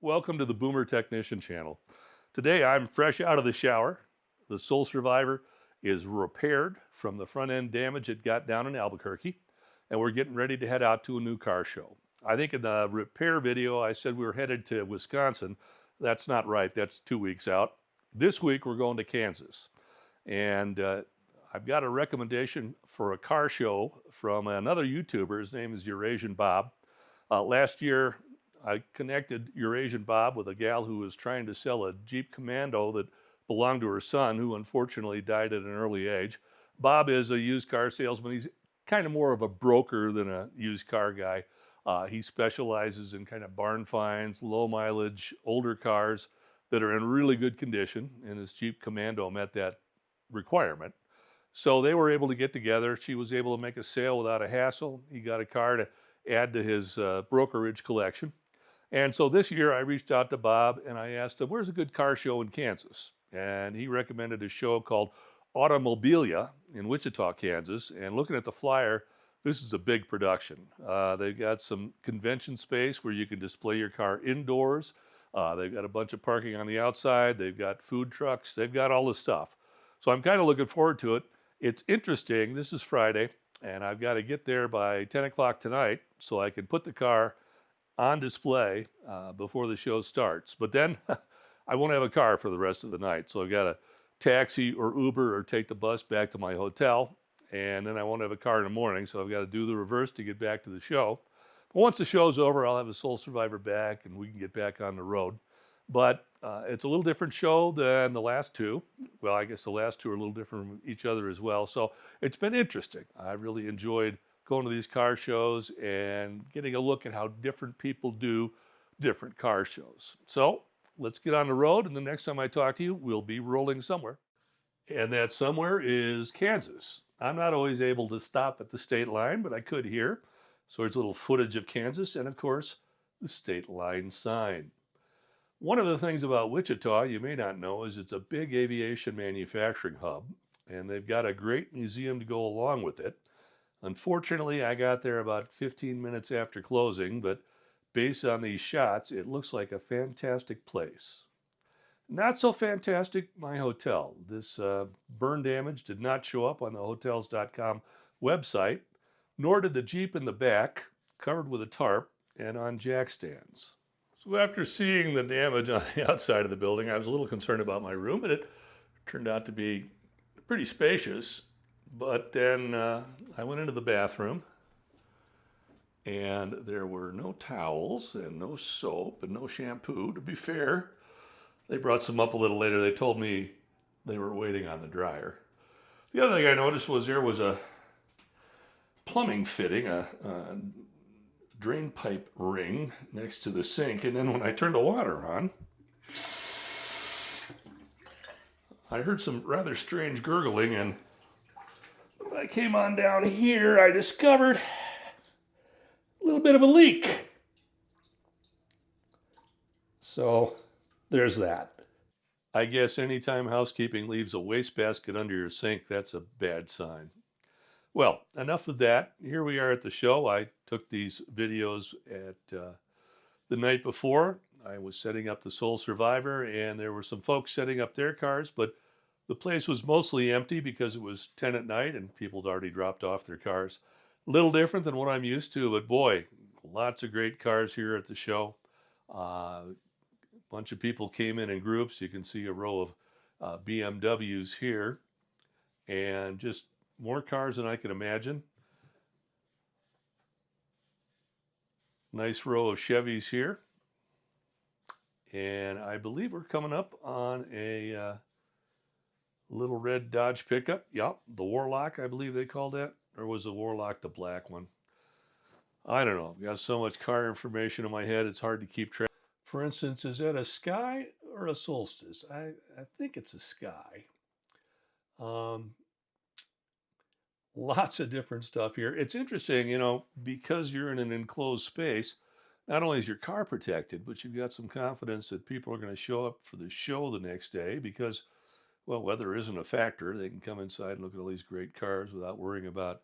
Welcome to the Boomer Technician channel. Today I'm fresh out of the shower. The Soul Survivor is repaired from the front end damage it got down in Albuquerque, and we're getting ready to head out to a new car show. I think in the repair video I said we were headed to Wisconsin. That's not right, that's 2 weeks out. This week we're going to Kansas, and I've got a recommendation for a car show from another YouTuber. His name is Eurasian Bob. Last year I connected Eurasian Bob with a gal who was trying to sell a Jeep Commando that belonged to her son, who unfortunately died at an early age. Bob is a used car salesman. He's kind of more of a broker than a used car guy. He specializes in kind of barn finds, low mileage, older cars that are in really good condition, and his Jeep Commando met that requirement. So they were able to get together. She was able to make a sale without a hassle. He got a car to add to his brokerage collection. And so this year I reached out to Bob and I asked him, where's a good car show in Kansas? And he recommended a show called Automobilia in Wichita, Kansas. And looking at the flyer, this is a big production. They've got some convention space where you can display your car indoors. They've got a bunch of parking on the outside. They've got food trucks. They've got all this stuff. So I'm kind of looking forward to it. It's interesting. This is Friday, and I've got to get there by 10 o'clock tonight so I can put the car on display before the show starts. But then I won't have a car for the rest of the night. So I've got to taxi or Uber or take the bus back to my hotel. And then I won't have a car in the morning. So I've got to do the reverse to get back to the show. But once the show's over, I'll have a Soul Survivor back and we can get back on the road. But it's a little different show than the last two. Well, I guess the last two are a little different from each other as well. So it's been interesting. I really enjoyed going to these car shows and getting a look at how different people do different car shows. So let's get on the road, and the next time I talk to you, we'll be rolling somewhere. And that somewhere is Kansas. I'm not always able to stop at the state line, but I could here. So there's a little footage of Kansas and, of course, the state line sign. One of the things about Wichita you may not know is it's a big aviation manufacturing hub, and they've got a great museum to go along with it. Unfortunately, I got there about 15 minutes after closing, but based on these shots, it looks like a fantastic place. Not so fantastic, my hotel. This burn damage did not show up on the Hotels.com website, nor did the Jeep in the back, covered with a tarp and on jack stands. So after seeing the damage on the outside of the building, I was a little concerned about my room, and it turned out to be pretty spacious. But then I went into the bathroom, and there were no towels and no soap and no shampoo. To be fair, they brought some up a little later. They told me they were waiting on the dryer. The other thing I noticed was there was a plumbing fitting, a drain pipe ring next to the sink. And then when I turned the water on, I heard some rather strange gurgling, and when I came on down here, I discovered a little bit of a leak. So there's that. I guess anytime housekeeping leaves a wastebasket under your sink, that's a bad sign. Well, enough of that. Here we are at the show. I took these videos at the night before. I was setting up the Soul Survivor, and there were some folks setting up their cars, but the place was mostly empty because it was 10 at night and people had already dropped off their cars. A little different than what I'm used to, but boy, lots of great cars here at the show. A bunch of people came in groups. You can see a row of BMWs here, and just more cars than I could imagine. Nice row of Chevys here. And I believe we're coming up on a little red Dodge pickup. Yep, the Warlock, I believe they called that. Or was the Warlock the black one? I don't know. I've got so much car information in my head, it's hard to keep track. For instance, is that a Sky or a Solstice? I think it's a Sky. Lots of different stuff here. It's interesting, you know, because you're in an enclosed space, not only is your car protected, but you've got some confidence that people are going to show up for the show the next day because, well, weather isn't a factor. They can come inside and look at all these great cars without worrying about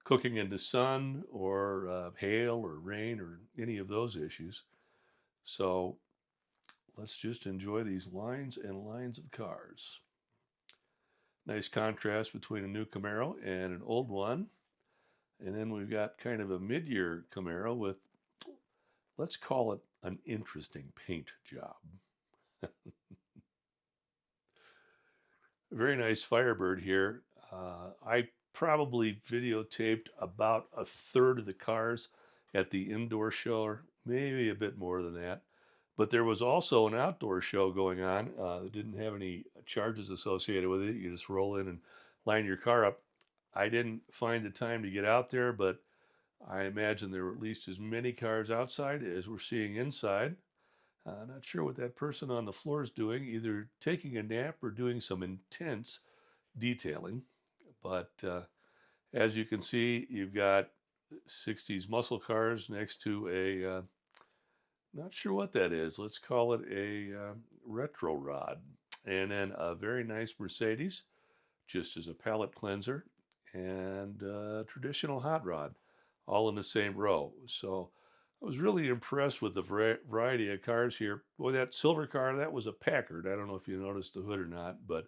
cooking in the sun or hail or rain or any of those issues. So let's just enjoy these lines and lines of cars. Nice contrast between a new Camaro and an old one. And then we've got kind of a mid-year Camaro with, let's call it an interesting paint job. Very nice Firebird here. I probably videotaped about a third of the cars at the indoor show, or maybe a bit more than that. But there was also an outdoor show going on that didn't have any charges associated with it. You just roll in and line your car up. I didn't find the time to get out there, but I imagine there were at least as many cars outside as we're seeing inside. Not sure what that person on the floor is doing, either taking a nap or doing some intense detailing. But as you can see, you've got 60s muscle cars next to a, not sure what that is. Let's call it a retro rod. And then a very nice Mercedes, just as a palate cleanser, and a traditional hot rod, all in the same row. So I was really impressed with the variety of cars here. Boy, that silver car, that was a Packard. I don't know if you noticed the hood or not, but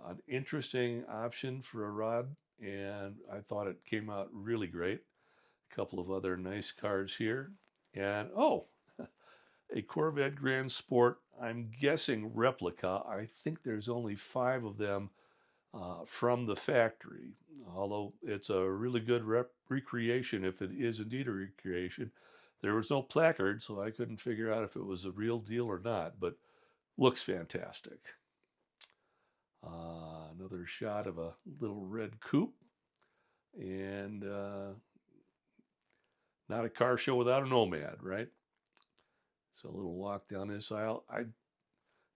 an interesting option for a rod, and I thought it came out really great. A couple of other nice cars here. And, oh, a Corvette Grand Sport, I'm guessing replica. I think there's only 5 of them from the factory, although it's a really good recreation if it is indeed a recreation. There was no placard, so I couldn't figure out if it was a real deal or not, but looks fantastic. Another shot of a little red coupe, and not a car show without a nomad, right? So a little walk down this aisle. I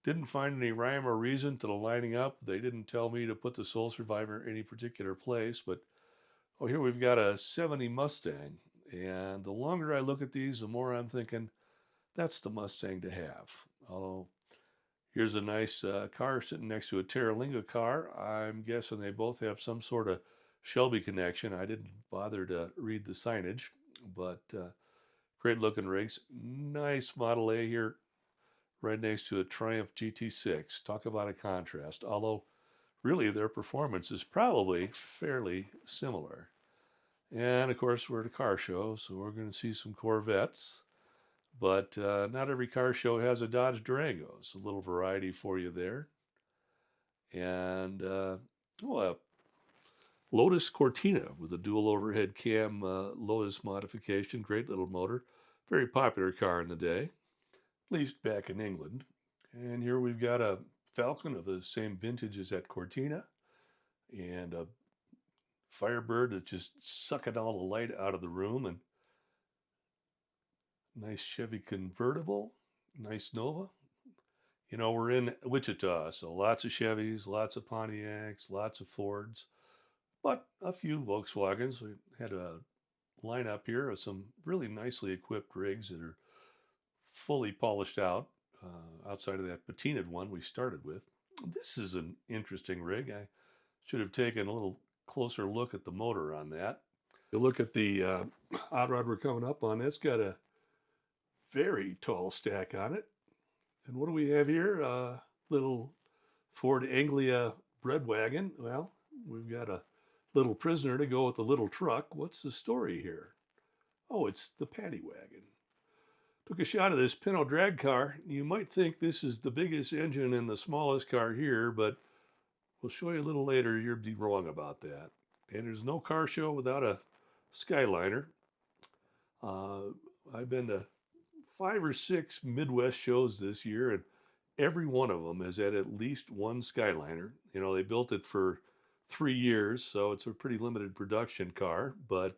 didn't find any rhyme or reason to the lining up. They didn't tell me to put the Soul Survivor in any particular place, but oh, here we've got a 70 Mustang. And the longer I look at these, the more I'm thinking, that's the Mustang to have. Although, here's a nice car sitting next to a Terralinga car. I'm guessing they both have some sort of Shelby connection. I didn't bother to read the signage, but great looking rigs. Nice Model A here, right next to a Triumph GT6. Talk about a contrast. Although, really, their performance is probably fairly similar. And of course, we're at a car show, so we're going to see some Corvettes. But not every car show has a Dodge Durango. So a little variety for you there. And a Lotus Cortina with a dual overhead cam Lotus modification. Great little motor. Very popular car in the day, at least back in England. And here we've got a Falcon of the same vintage as that Cortina. And a Firebird that's just sucking all the light out of the room, and nice Chevy convertible, nice Nova. You know, we're in Wichita, so lots of Chevys, lots of Pontiacs, lots of Fords, but a few Volkswagens. We had a lineup here of some really nicely equipped rigs that are fully polished out, outside of that patinaed one we started with. This is an interesting rig. I should have taken a little closer look at the motor on that. You look at the hot rod we're coming up on, it's got a very tall stack on it. And what do we have here? Little Ford Anglia bread wagon. Well, we've got a little prisoner to go with the little truck. What's the story here? Oh, it's the paddy wagon. Took a shot of this Pinto drag car. You might think this is the biggest engine and the smallest car here, but we'll show you a little later, you'd be wrong about that. And there's no car show without a Skyliner. I've been to 5 or 6 Midwest shows this year, and every one of them has had at least one Skyliner. You know, they built it for 3 years, so it's a pretty limited production car, but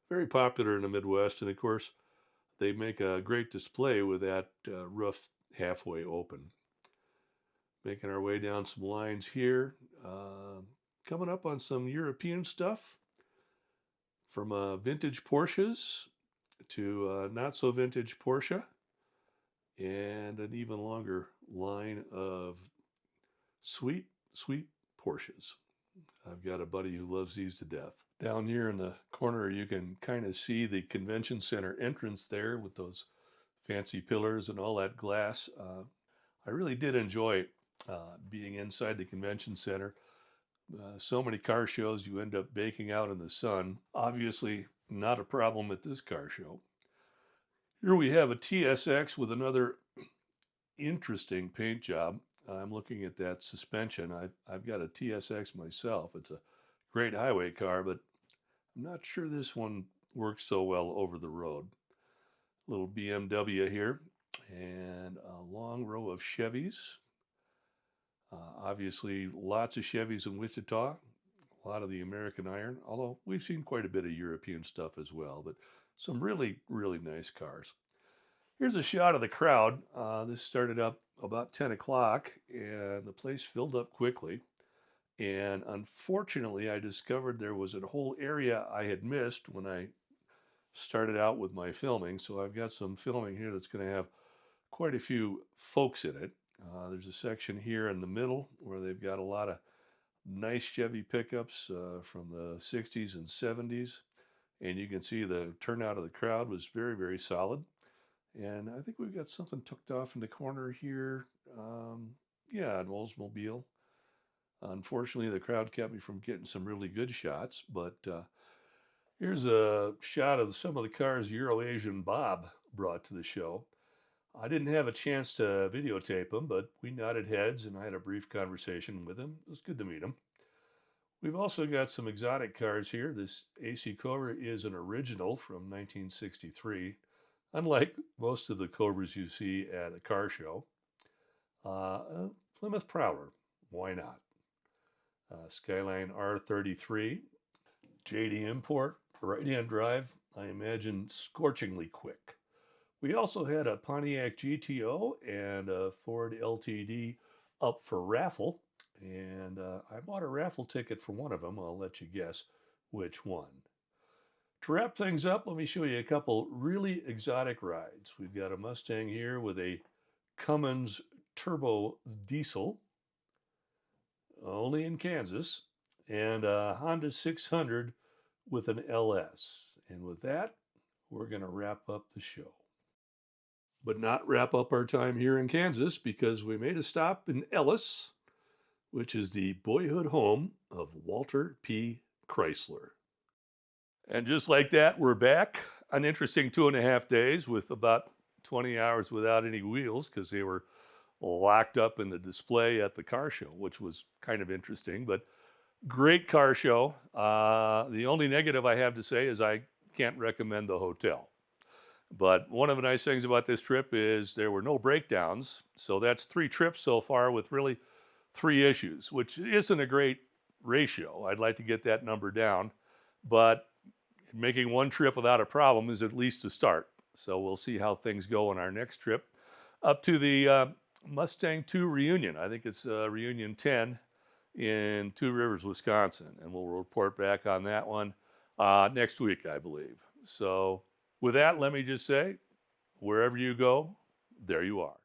very popular in the Midwest. And of course, they make a great display with that roof halfway open. Making our way down some lines here. Coming up on some European stuff, from vintage Porsches to not so vintage Porsche, and an even longer line of sweet Porsches. I've got a buddy who loves these to death. Down here in the corner, you can kind of see the convention center entrance there with those fancy pillars and all that glass. I really did enjoy being inside the convention center. So many car shows, you end up baking out in the sun. Obviously, not a problem at this car show. Here we have a TSX with another interesting paint job. I'm looking at that suspension. I've got a TSX myself. It's a great highway car, but I'm not sure this one works so well over the road. Little BMW here, and a long row of Chevys. Obviously, lots of Chevys in Wichita, a lot of the American Iron, although we've seen quite a bit of European stuff as well, but some really, really nice cars. Here's a shot of the crowd. This started up about 10 o'clock, and the place filled up quickly. And unfortunately, I discovered there was a whole area I had missed when I started out with my filming. So I've got some filming here that's going to have quite a few folks in it. There's a section here in the middle where they've got a lot of nice Chevy pickups from the 60s and 70s. And you can see the turnout of the crowd was very, very solid. And I think we've got something tucked off in the corner here. Yeah, an Oldsmobile. Unfortunately, the crowd kept me from getting some really good shots, but here's a shot of some of the cars Euroasian Bob brought to the show. I didn't have a chance to videotape him, but we nodded heads and I had a brief conversation with him. It was good to meet him. We've also got some exotic cars here. This AC Cobra is an original from 1963, unlike most of the Cobras you see at a car show. Plymouth Prowler, why not? Skyline R33, JD Import, right-hand drive, I imagine scorchingly quick. We also had a Pontiac GTO and a Ford LTD up for raffle, and I bought a raffle ticket for one of them. I'll let you guess which one. To wrap things up, let me show you a couple really exotic rides. We've got a Mustang here with a Cummins turbo diesel, only in Kansas, and a Honda 600 with an LS. And with that, we're going to wrap up the show. But not wrap up our time here in Kansas, because we made a stop in Ellis, which is the boyhood home of Walter P. Chrysler. And just like that, we're back. An interesting 2.5 days with about 20 hours without any wheels because they were locked up in the display at the car show, which was kind of interesting, but great car show. The only negative I have to say is I can't recommend the hotel. But one of the nice things about this trip is there were no breakdowns. So that's 3 trips so far with really 3 issues, which isn't a great ratio. I'd like to get that number down, but making one trip without a problem is at least a start. So we'll see how things go on our next trip up to the Mustang 2 reunion. I think it's reunion 10 in Two Rivers, Wisconsin, and we'll report back on that one next week, I believe. So with that, let me just say, wherever you go, there you are.